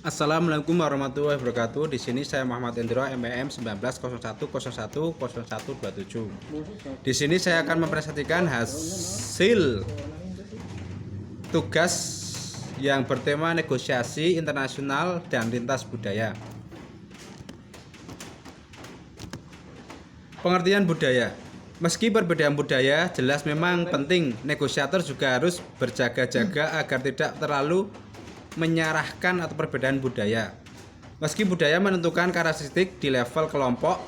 Assalamualaikum warahmatullahi wabarakatuh. Di sini saya Muhammad Endro, MBM 1901010127. Di sini saya akan mempresentasikan hasil tugas yang bertema negosiasi internasional dan lintas budaya. Pengertian budaya. Meski perbedaan budaya jelas memang penting, negosiator juga harus berjaga-jaga agar tidak terlalu menyerahkan atau perbedaan budaya. Meski budaya menentukan karakteristik di level kelompok,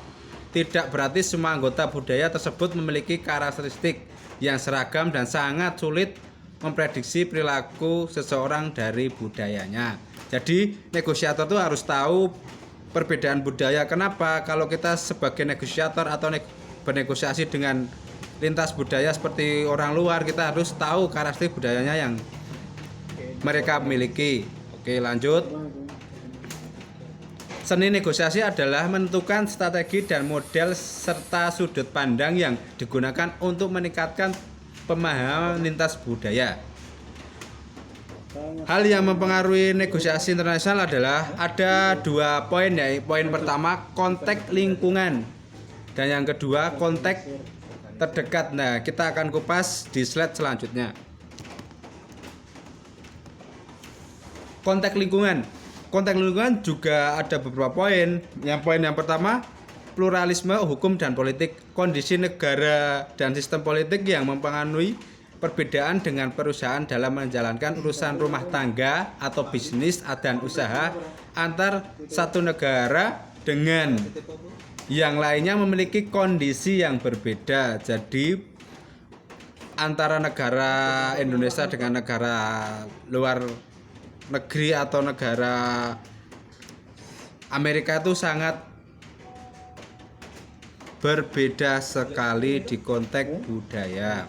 tidak berarti semua anggota budaya tersebut memiliki karakteristik yang seragam dan sangat sulit memprediksi perilaku seseorang dari budayanya. Jadi negosiator itu harus tahu perbedaan budaya. Kenapa? Kalau kita sebagai negosiator atau bernegosiasi dengan lintas budaya seperti orang luar, kita harus tahu karakteristik budayanya yang mereka miliki. Oke, lanjut. Seni negosiasi adalah menentukan strategi dan model serta sudut pandang yang digunakan untuk meningkatkan pemahaman lintas budaya. Hal yang mempengaruhi negosiasi internasional adalah ada 2 poin, yaitu poin pertama konteks lingkungan dan yang kedua konteks terdekat. Nah, kita akan kupas di slide selanjutnya. Konteks lingkungan. Konteks lingkungan juga ada beberapa poin. Yang poin yang pertama, pluralisme hukum dan politik. Kondisi negara dan sistem politik yang mempengaruhi perbedaan dengan perusahaan dalam menjalankan urusan rumah tangga atau bisnis dan usaha antar satu negara dengan yang lainnya memiliki kondisi yang berbeda. Jadi antara negara Indonesia dengan negara luar negeri atau negara Amerika itu sangat berbeda sekali di konteks budaya.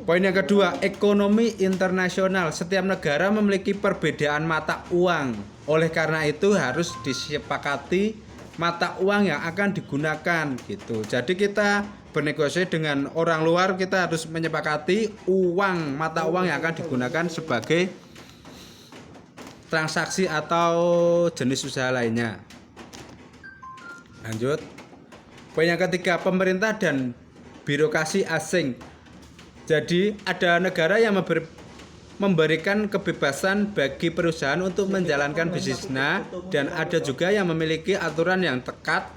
Poin yang kedua, ekonomi internasional. Setiap negara memiliki perbedaan mata uang. Oleh karena itu harus disepakati mata uang yang akan digunakan gitu. Jadi kita bernegosiasi dengan orang luar, kita harus menyepakati mata uang yang akan digunakan sebagai transaksi atau jenis usaha lainnya. Lanjut. Poin yang ketiga, pemerintah dan birokrasi asing. Jadi ada negara yang memberikan kebebasan bagi perusahaan untuk menjalankan bisnisnya dan ada juga yang memiliki aturan yang ketat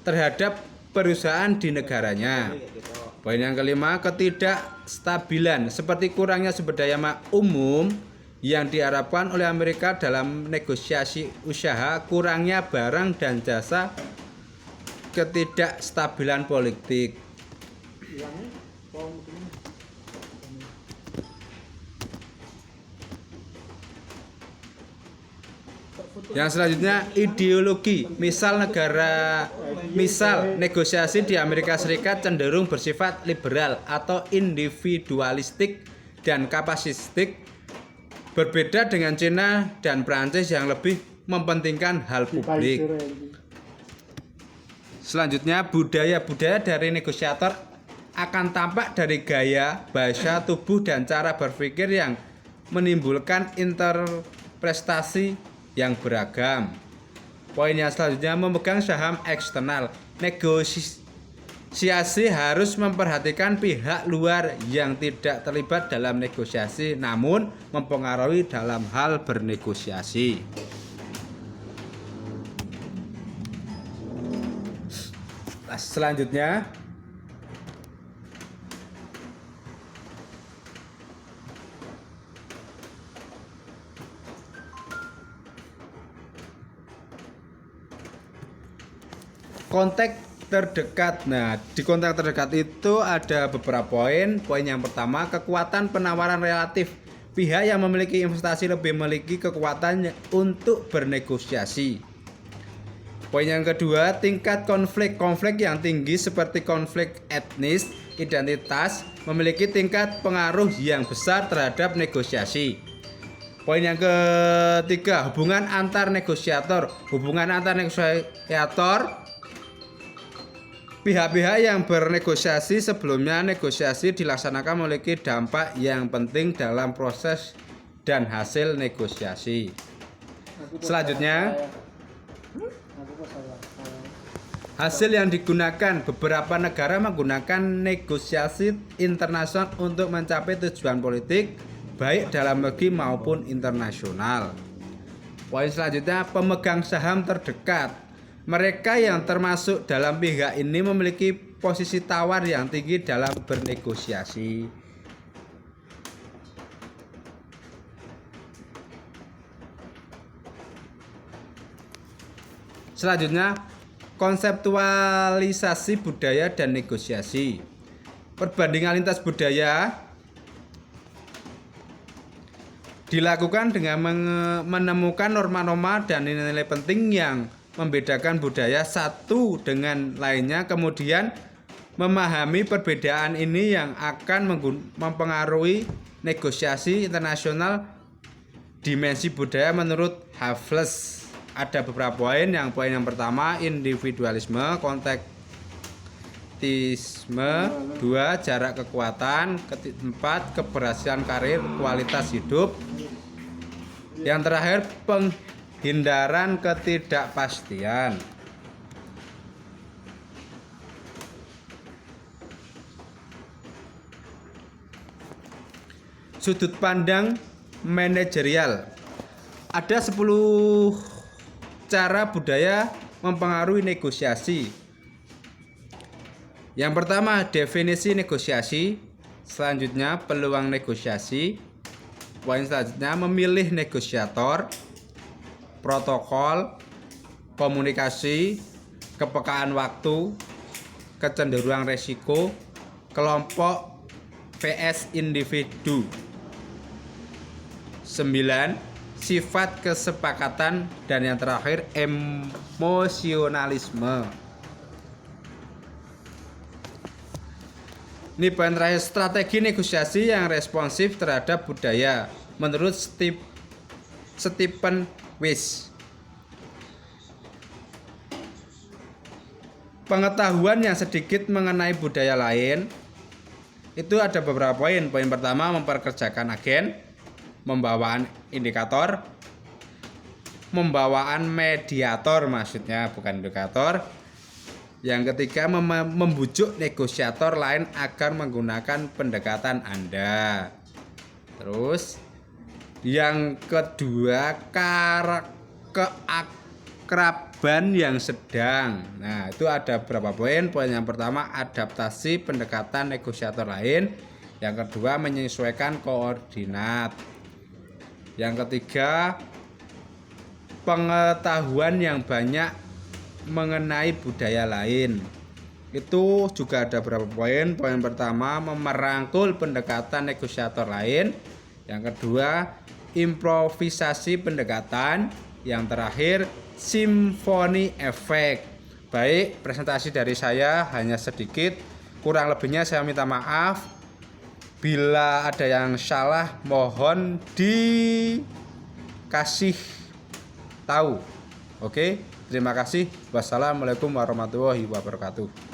terhadap perusahaan di negaranya. Poin yang kelima, ketidakstabilan seperti kurangnya sumber daya umum yang diharapkan oleh Amerika dalam negosiasi usaha, kurangnya barang dan jasa, ketidakstabilan politik. Yang selanjutnya, ideologi. Misal negosiasi di Amerika Serikat cenderung bersifat liberal atau individualistik dan kapasitistik, berbeda dengan Cina dan Prancis yang lebih mementingkan hal publik. Selanjutnya, budaya dari negosiator akan tampak dari gaya, bahasa tubuh dan cara berpikir yang menimbulkan interpretasi yang beragam. Poin yang selanjutnya, memegang saham eksternal. Negosiasi harus memperhatikan pihak luar yang tidak terlibat dalam negosiasi namun mempengaruhi dalam hal bernegosiasi. Selanjutnya, konteks terdekat. Nah, di konteks terdekat itu ada beberapa poin. Poin yang pertama, kekuatan penawaran relatif. Pihak yang memiliki investasi lebih memiliki kekuatan untuk bernegosiasi. Poin yang kedua, tingkat konflik. Konflik yang tinggi seperti konflik etnis, identitas memiliki tingkat pengaruh yang besar terhadap negosiasi. Poin yang ketiga, hubungan antar negosiator. Hubungan antar negosiator, pihak-pihak yang bernegosiasi sebelumnya negosiasi dilaksanakan memiliki dampak yang penting dalam proses dan hasil negosiasi. Selanjutnya, hasil yang digunakan beberapa negara menggunakan negosiasi internasional untuk mencapai tujuan politik baik dalam negeri maupun internasional. Poin selanjutnya, pemegang saham terdekat. Mereka yang termasuk dalam pihak ini memiliki posisi tawar yang tinggi dalam bernegosiasi. Selanjutnya, konseptualisasi budaya dan negosiasi. Perbandingan lintas budaya dilakukan dengan menemukan norma-norma dan nilai-nilai penting yang membedakan budaya satu dengan lainnya, kemudian memahami perbedaan ini yang akan mempengaruhi negosiasi internasional. Dimensi budaya menurut Havles ada beberapa poin. Poin yang pertama, individualisme, kontekstualisme, 2 jarak kekuatan, 4 keberhasilan karir, kualitas hidup, yang terakhir penghindaran ketidakpastian. Sudut pandang manajerial. Ada 10 cara budaya mempengaruhi negosiasi. Yang pertama, definisi negosiasi. Selanjutnya, peluang negosiasi. Poin selanjutnya, memilih negosiator, protokol, komunikasi, kepekaan waktu, kecenderungan resiko, kelompok vs individu. 9, sifat kesepakatan, dan yang terakhir emosionalisme. Ini poin terakhir, strategi negosiasi yang responsif terhadap budaya menurut Stephen Weiss. Pengetahuan yang sedikit mengenai budaya lain. Itu ada beberapa poin. Poin pertama, memperkerjakan agen, membawaan indikator, membawaan mediator, maksudnya bukan indikator. Yang ketiga, membujuk negosiator lain agar menggunakan pendekatan Anda. Terus yang kedua, keakraban yang sedang. Nah, itu ada beberapa poin. Poin yang pertama, adaptasi pendekatan negosiator lain. Yang kedua, menyesuaikan koordinat. Yang ketiga, pengetahuan yang banyak mengenai budaya lain. Itu juga ada beberapa poin. Poin pertama, merangkul pendekatan negosiator lain. Yang kedua, improvisasi pendekatan. Yang terakhir, simfoni efek. Baik, presentasi dari saya hanya sedikit, kurang lebihnya saya minta maaf. Bila ada yang salah, mohon dikasih tahu. Oke, terima kasih. Wassalamualaikum warahmatullahi wabarakatuh.